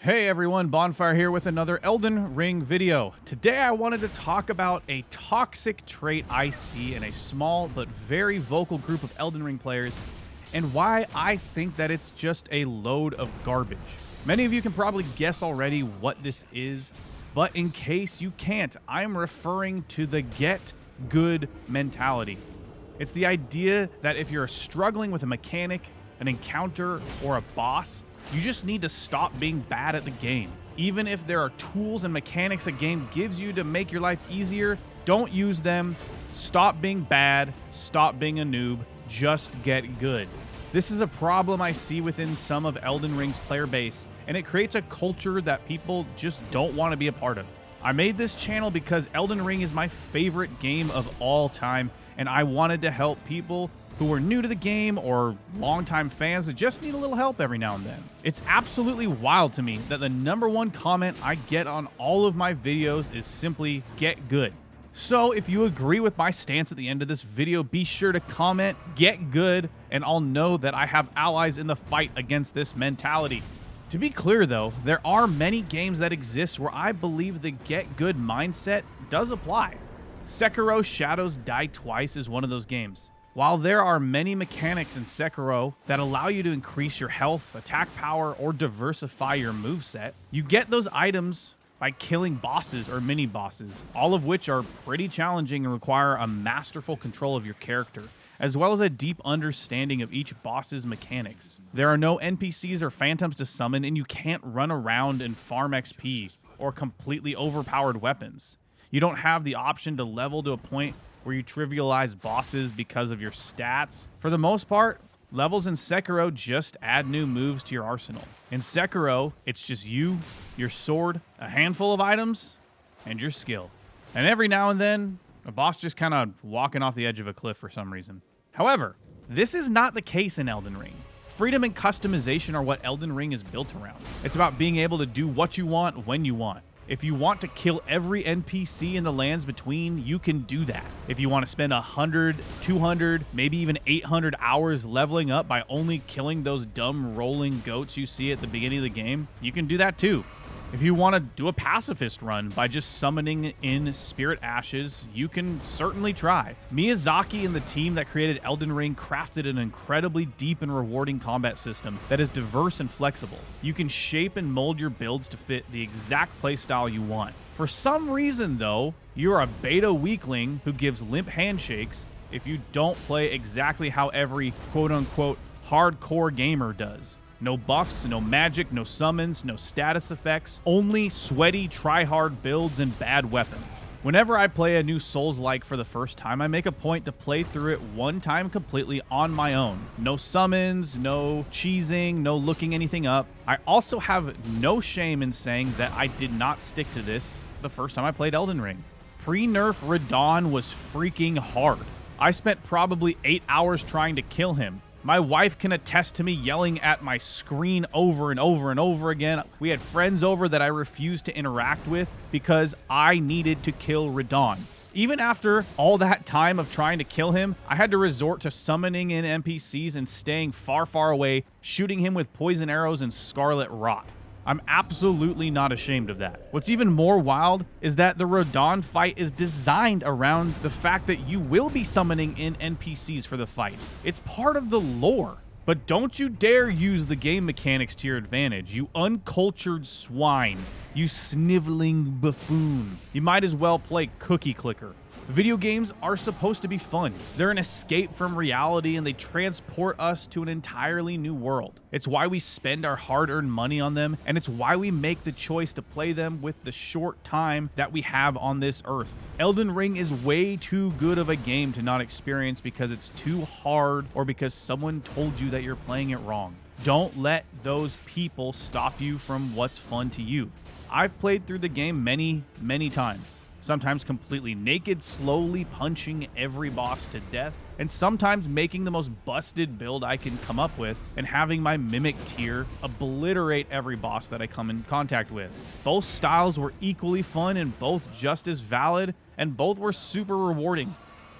Hey everyone, Bonfire here with another Elden Ring video. Today I wanted to talk about a toxic trait I see in a small but very vocal group of Elden Ring players and why I think that it's just a load of garbage. Many of you can probably guess already what this is, but in case you can't, I'm referring to the get good mentality. It's the idea that if you're struggling with a mechanic, an encounter, or a boss, you just need to stop being bad at the game. Even if there are tools and mechanics a game gives you to make your life easier, don't use them. Stop being bad. Stop being a noob. Just get good. This is a problem I see within some of Elden Ring's player base, and it creates a culture that people just don't want to be a part of. I made this channel because Elden Ring is my favorite game of all time, and I wanted to help people who are new to the game or longtime fans that just need a little help every now and then. It's absolutely wild to me that the #1 comment I get on all of my videos is simply get good. So if you agree with my stance at the end of this video, be sure to comment get good and I'll know that I have allies in the fight against this mentality. To be clear though, there are many games that exist where I believe the get good mindset does apply. Sekiro Shadows Die Twice is one of those games. While there are many mechanics in Sekiro that allow you to increase your health, attack power, or diversify your moveset, you get those items by killing bosses or mini-bosses, all of which are pretty challenging and require a masterful control of your character, as well as a deep understanding of each boss's mechanics. There are no NPCs or phantoms to summon, and you can't run around and farm XP or completely overpowered weapons. You don't have the option to level to a point where you trivialize bosses because of your stats. For the most part, levels in Sekiro just add new moves to your arsenal. In Sekiro, it's just you, your sword, a handful of items, and your skill. And every now and then, a boss just kind of walking off the edge of a cliff for some reason. However, this is not the case in Elden Ring. Freedom and customization are what Elden Ring is built around. It's about being able to do what you want when you want. If you want to kill every NPC in the lands between, you can do that. If you want to spend 100, 200, maybe even 800 hours leveling up by only killing those dumb rolling goats you see at the beginning of the game, you can do that too. If you want to do a pacifist run by just summoning in spirit ashes, you can certainly try. Miyazaki and the team that created Elden Ring crafted an incredibly deep and rewarding combat system that is diverse and flexible. You can shape and mold your builds to fit the exact playstyle you want. For some reason though, you're a beta weakling who gives limp handshakes if you don't play exactly how every quote-unquote hardcore gamer does. No buffs, no magic, no summons, no status effects, only sweaty, try-hard builds and bad weapons. Whenever I play a new Souls-like for the first time, I make a point to play through it one time completely on my own. No summons, no cheesing, no looking anything up. I also have no shame in saying that I did not stick to this the first time I played Elden Ring. Pre-nerf Radahn was freaking hard. I spent probably 8 hours trying to kill him. My wife can attest to me yelling at my screen over and over and over again. We had friends over that I refused to interact with because I needed to kill Radahn. Even after all that time of trying to kill him, I had to resort to summoning in NPCs and staying far, far away, shooting him with poison arrows and scarlet rot. I'm absolutely not ashamed of that. What's even more wild is that the Radahn fight is designed around the fact that you will be summoning in NPCs for the fight. It's part of the lore. But don't you dare use the game mechanics to your advantage, you uncultured swine. You sniveling buffoon. You might as well play Cookie Clicker. Video games are supposed to be fun. They're an escape from reality and they transport us to an entirely new world. It's why we spend our hard-earned money on them, and it's why we make the choice to play them with the short time that we have on this earth. Elden Ring is way too good of a game to not experience because it's too hard or because someone told you that you're playing it wrong. Don't let those people stop you from what's fun to you. I've played through the game many, many times. Sometimes completely naked, slowly punching every boss to death, and sometimes making the most busted build I can come up with and having my mimic tier obliterate every boss that I come in contact with. Both styles were equally fun and both just as valid, and both were super rewarding.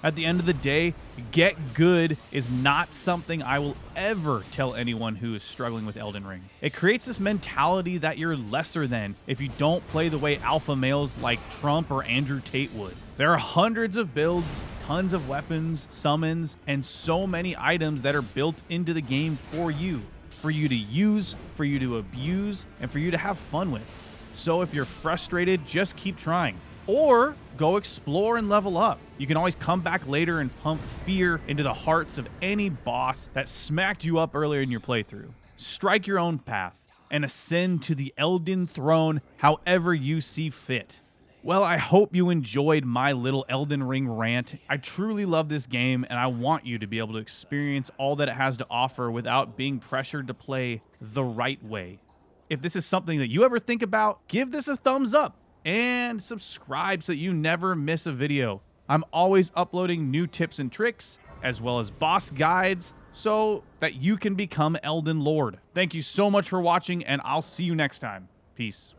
At the end of the day, get good is not something I will ever tell anyone who is struggling with Elden Ring. It creates this mentality that you're lesser than if you don't play the way alpha males like Trump or Andrew Tate would. There are hundreds of builds, tons of weapons, summons, and so many items that are built into the game for you to use, for you to abuse, and for you to have fun with. So if you're frustrated, just keep trying. Or go explore and level up. You can always come back later and pump fear into the hearts of any boss that smacked you up earlier in your playthrough. Strike your own path and ascend to the Elden Throne however you see fit. Well, I hope you enjoyed my little Elden Ring rant. I truly love this game, and I want you to be able to experience all that it has to offer without being pressured to play the right way. If this is something that you ever think about, give this a thumbs up and subscribe so that you never miss a video. I'm always uploading new tips and tricks, as well as boss guides, so that you can become Elden Lord. Thank you so much for watching, and I'll see you next time. Peace.